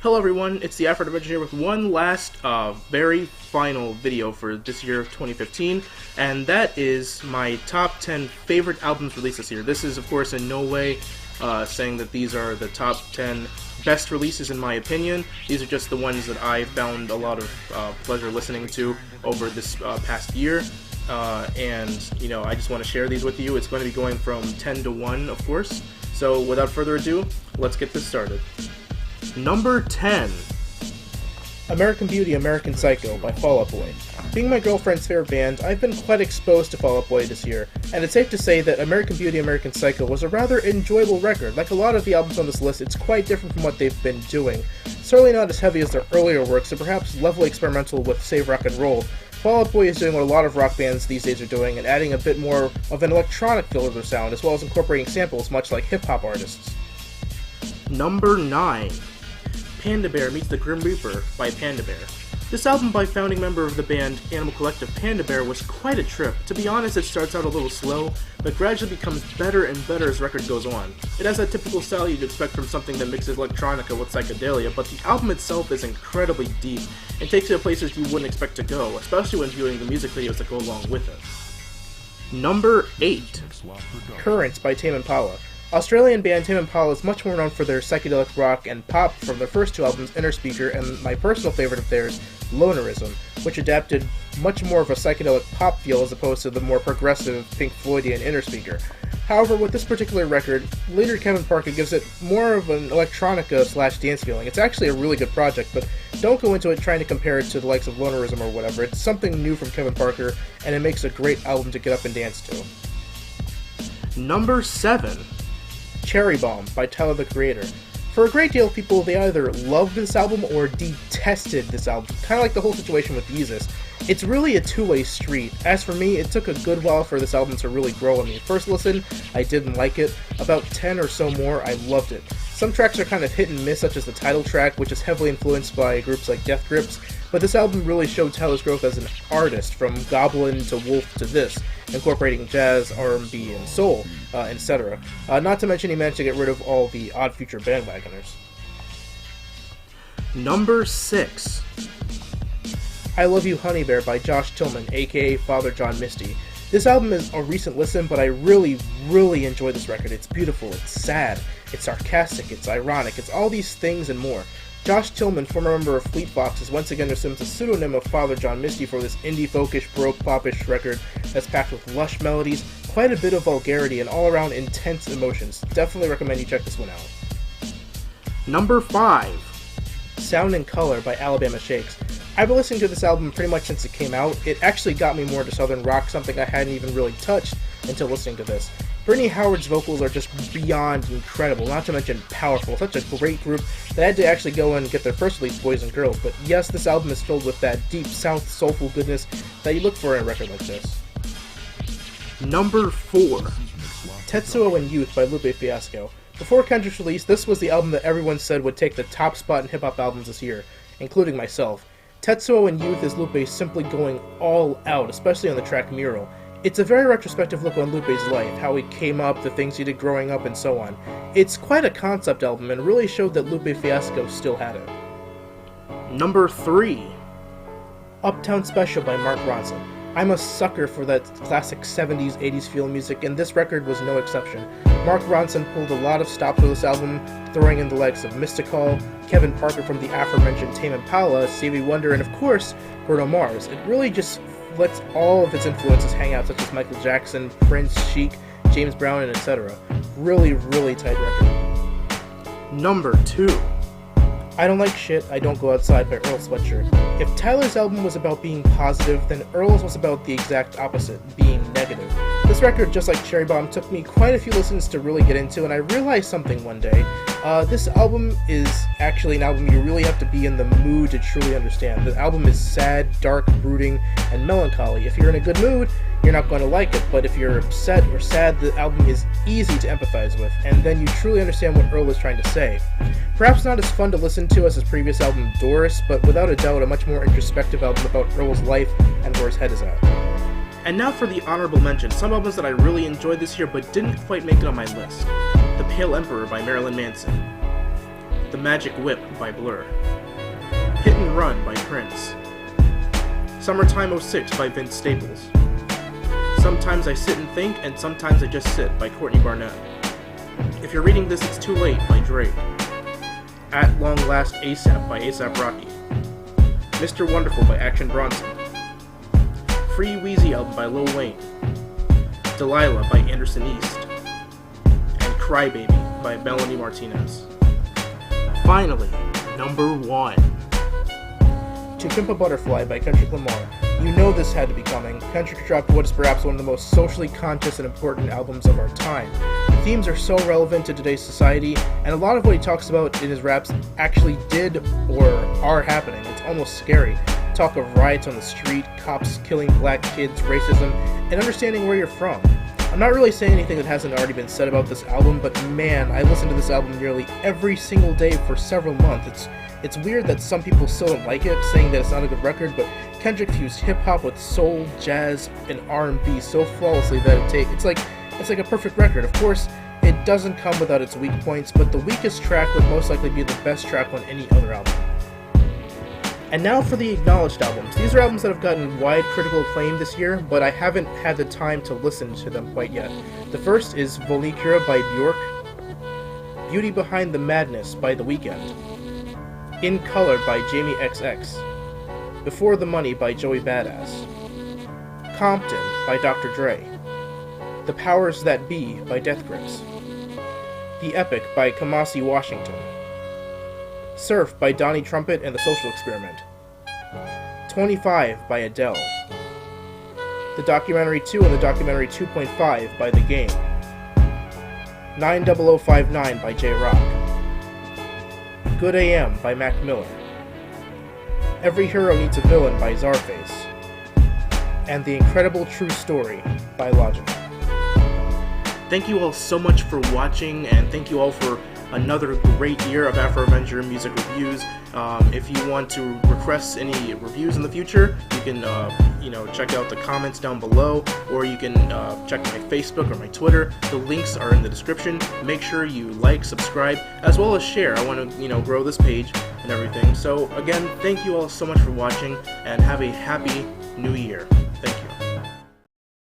Hello everyone, it's the Afro Adventure here with one last, very final video for this year of 2015, and that is my top 10 favorite albums released this year. This is, of course, in no way saying that these are the top 10 best releases in my opinion. These are just the ones that I found a lot of pleasure listening to over this past year, and, you know, I just want to share these with you. It's going to be going from 10 to 1, of course, so without further ado, let's get this started. Number 10. American Beauty, American Psycho by Fall Out Boy. Being my girlfriend's favorite band, I've been quite exposed to Fall Out Boy this year, and it's safe to say that American Beauty, American Psycho was a rather enjoyable record. Like a lot of the albums on this list, it's quite different from what they've been doing. Certainly not as heavy as their earlier works, and perhaps levelly experimental with, say, rock and roll. Fall Out Boy is doing what a lot of rock bands these days are doing, and adding a bit more of an electronic feel to their sound, as well as incorporating samples, much like hip-hop artists. Number 9. Panda Bear Meets the Grim Reaper by Panda Bear. This album by founding member of the band Animal Collective, Panda Bear, was quite a trip. To be honest, it starts out a little slow, but gradually becomes better and better as the record goes on. It has that typical style you'd expect from something that mixes electronica with psychedelia, but the album itself is incredibly deep and takes you to places you wouldn't expect to go, especially when viewing the music videos that go along with it. Number 8. Currents by Tame Impala. Australian band Tame Impala is much more known for their psychedelic rock and pop from their first two albums, Inner Speaker, and my personal favorite of theirs, Lonerism, which adapted much more of a psychedelic pop feel as opposed to the more progressive Pink Floydian Inner Speaker. However, with this particular record, later Kevin Parker gives it more of an electronica/dance feeling. It's actually a really good project, but don't go into it trying to compare it to the likes of Lonerism or whatever. It's something new from Kevin Parker, and it makes a great album to get up and dance to. Number 7. Cherry Bomb by Tyler, the Creator. For a great deal of people, they either loved this album or detested this album, kind of like the whole situation with Yeezus. It's really a two-way street. As for me, it took a good while for this album to really grow on me. First listen, I didn't like it. About 10 or so more, I loved it. Some tracks are kind of hit and miss, such as the title track, which is heavily influenced by groups like Death Grips, but this album really showed Tyler's growth as an artist, from Goblin to Wolf to this, incorporating jazz, R&B, and soul, etc. Not to mention he managed to get rid of all the Odd Future bandwagoners. Number 6. I Love You Honey Bear by Josh Tillman, aka Father John Misty. This album is a recent listen, but I really enjoy this record. It's beautiful, it's sad, it's sarcastic, it's ironic, it's all these things and more. Josh Tillman, former member of Fleet Foxes, once again assumes the pseudonym of Father John Misty for this indie folkish, broke popish record that's packed with lush melodies, quite a bit of vulgarity, and all-around intense emotions. Definitely recommend you check this one out. Number 5. Sound and Color by Alabama Shakes. I've been listening to this album pretty much since it came out. It actually got me more into southern rock, something I hadn't even really touched until listening to this. Brittany Howard's vocals are just beyond incredible, not to mention powerful. Such a great group that had to actually go and get their first release, Boys and Girls. But yes, this album is filled with that deep south soulful goodness that you look for in a record like this. Number 4. Tetsuo and Youth by Lupe Fiasco. Before Kendrick's release, this was the album that everyone said would take the top spot in hip-hop albums this year, including myself. Tetsuo and Youth is Lupe simply going all out, especially on the track Mural. It's a very retrospective look on Lupe's life, how he came up, the things he did growing up, and so on. It's quite a concept album and really showed that Lupe Fiasco still had it. Number 3. Uptown Special by Mark Ronson. I'm a sucker for that classic 70s, 80s feel music, and this record was no exception. Mark Ronson pulled a lot of stops with this album, throwing in the likes of Mystical, Kevin Parker from the aforementioned Tame Impala, Stevie Wonder, and of course, Bruno Mars. It really just lets all of its influences hang out, such as Michael Jackson, Prince, Chic, James Brown, and etc. Really tight record. Number 2. I Don't Like Shit, I Don't Go Outside by Earl Sweatshirt. If Tyler's album was about being positive, then Earl's was about the exact opposite, being negative. This record, just like Cherry Bomb, took me quite a few listens to really get into, and I realized something one day. This album is actually an album you really have to be in the mood to truly understand. The album is sad, dark, brooding, and melancholy. If you're in a good mood, you're not going to like it, but if you're upset or sad, the album is easy to empathize with, and then you truly understand what Earl is trying to say. Perhaps not as fun to listen to as his previous album, Doris, but without a doubt a much more introspective album about Earl's life and where his head is at. And now for the honorable mention, some albums that I really enjoyed this year but didn't quite make it on my list. The Pale Emperor by Marilyn Manson. The Magic Whip by Blur, Hit and Run by Prince, Summertime '06 by Vince Staples, Sometimes I Sit and Think and Sometimes I Just Sit by Courtney Barnett, If You're Reading This It's Too Late by Drake, At Long Last ASAP by A$AP Rocky, Mr. Wonderful by Action Bronson, Free Wheezy album by Lil Wayne, Delilah by Anderson East, and Crybaby by Melanie Martinez. Finally, number 1. To Pimp a Butterfly by Kendrick Lamar. You know this had to be coming. Kendrick dropped what is perhaps one of the most socially conscious and important albums of our time. The themes are so relevant to today's society, and a lot of what he talks about in his raps actually did or are happening. It's almost scary. Talk of riots on the street, cops killing black kids, racism, and understanding where you're from. I'm not really saying anything that hasn't already been said about this album, but man, I listened to this album nearly every single day for several months. It's weird that some people still don't like it, saying that it's not a good record, but Kendrick fused hip-hop with soul, jazz, and R&B so flawlessly that it's like a perfect record. Of course, it doesn't come without its weak points, but the weakest track would most likely be the best track on any other album. And now for the acknowledged albums. These are albums that have gotten wide critical acclaim this year, but I haven't had the time to listen to them quite yet. The first is Volkira by Bjork, Beauty Behind the Madness by The Weeknd, In Color by Jamie XX, Before the Money by Joey Badass, Compton by Dr. Dre, The Powers That Be by Death Grips, The Epic by Kamasi Washington, Surf by Donnie Trumpet and the Social Experiment, 25 by Adele, The Documentary 2 and The Documentary 2.5 by The Game, 90059 by J-Rock, Good AM by Mac Miller, Every Hero Needs a Villain by Czarface, and The Incredible True Story by Logic. Thank you all so much for watching, and thank you all for another great year of Afro Avenger music reviews. If you want to request any reviews in the future, you can check out the comments down below, or you can check my Facebook or my Twitter. The links are in the description. Make sure you like, subscribe, as well as share. I want to grow this page and everything. So again, thank you all so much for watching, and have a happy new year.